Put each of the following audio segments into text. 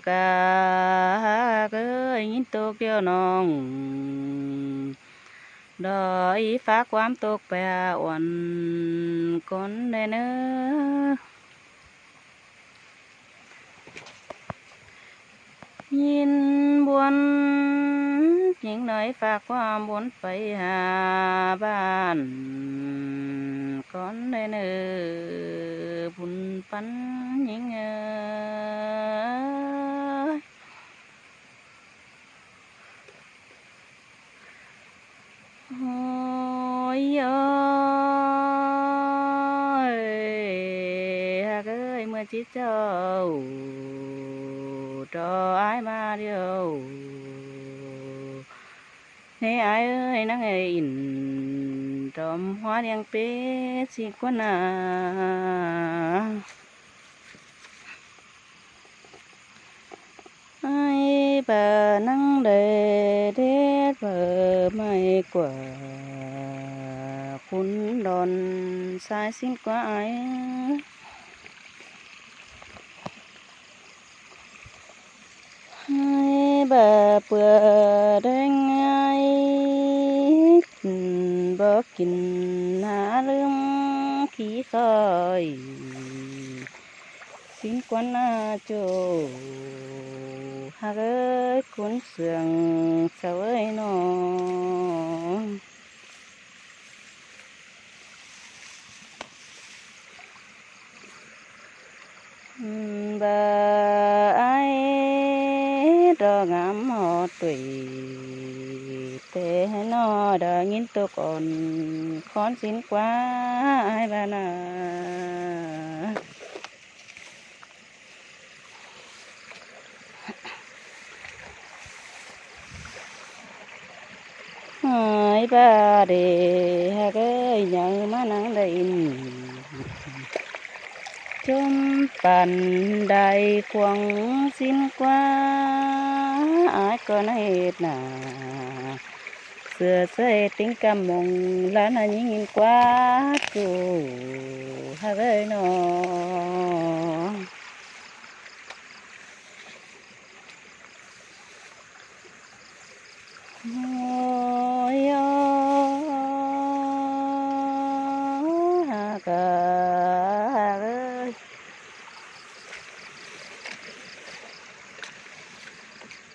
กะเอ้ยยินตกเดียวน้องดอยฝากความตกไปอ่อนคนได้เนอยินบวนหญิงน้อยฝากความบนไปหาบ้านคนได้เนอบุญปันหญิงโอ้ยฮักเอ้ยเมื่อจิตเจ้าดออ้ายมาเดียวให้อ้ายเอ้ยนางเอ้ยอินดอมหัวเลี้ยงเป็ดสิกว่านาไอ้บ่านั่งเด็ดเบ่ไม่กว่าคุณดอนสายสิ้นกว่าอ้ายให้บ่เปื่อได้ง่ายบ่กินหาลืมขี้คอยสิ้นกว่านาโจฮักเอ้ยคุณเสื่องเสวยน้องบ่อ้ายดอกงามฮอดตุยแต่นอดายินตกอ่อนคอนสิ้นกว่าอ้ายบ่านาหายบ่าเดฮักเอ้ยยังมานั่งได้อินจมปันใดควงสิ้นกว่าอ้ายก็น่าเฮ็ดนาเสื้อเสยติงกำมงลานายิงกว่ากูฮักเอ้ยน้อฮักเอ้ย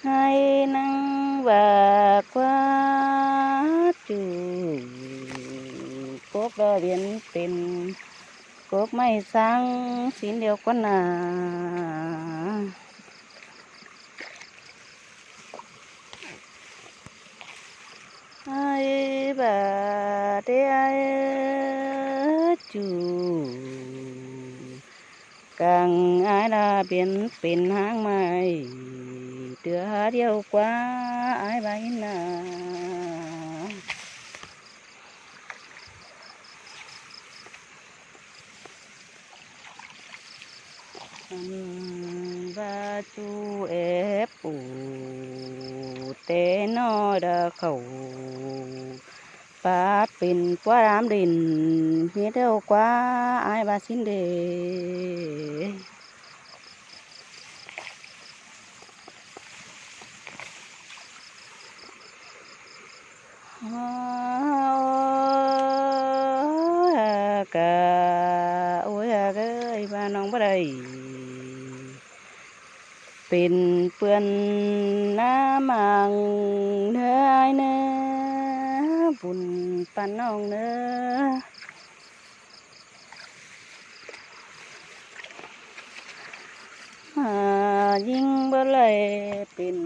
ให้นั่งว่ากว่าจูกกดอเวียนเป็นกกไม่สร้างสิ้นเดียวกว่านาให้บ่าเดียจูกังอ้ายดาเปลี่ยนเป็นหางไม้เดือเดียวกว่าอ้ายบ่าอินนาบ่าจูเอปูเตนอดาเขาปาดเป็นกว่ารามดินเฮ็ดเดียวกว่าอ้ายบ่าสิ้นเดกะโอ้ยฮักเอ้ยบ่าน้องบ่ได้เป็นเปื้อนน้ำมังเด้ออ้ายเน้อบุญปันน้องเน้อยิ่งบ่เลยเป็น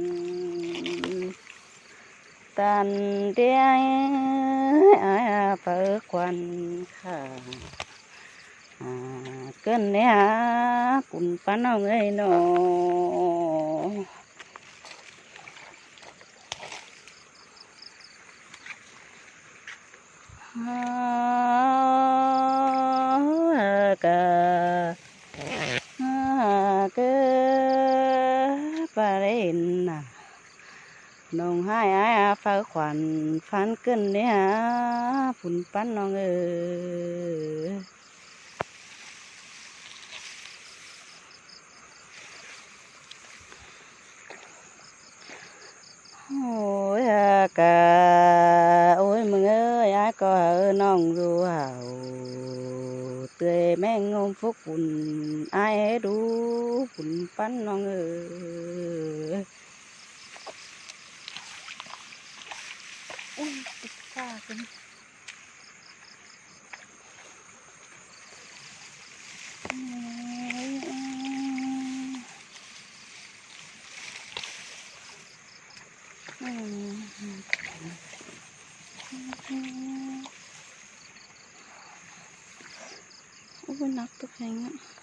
ตันเดียอ้ายเปิดควันค่ะเกินเนี่ยบุญปันน้องเอ้ยน้อกะเกปาเรนน่ะน้องให้อ้ายฝากขวัญฟันเกินเนี่ยบุญปันน้องเอ้ย โอ้ยมึงเอ้ยอ้ายก็น้องรู้เห่าเตยแม่งงมฟุกฝุ่นอ้ายให้ดูฝุ่นปั้นน้องเอ้ยอุ้ยติดฟ้ากันโอ้ยนักตัวแข็งอ่ะ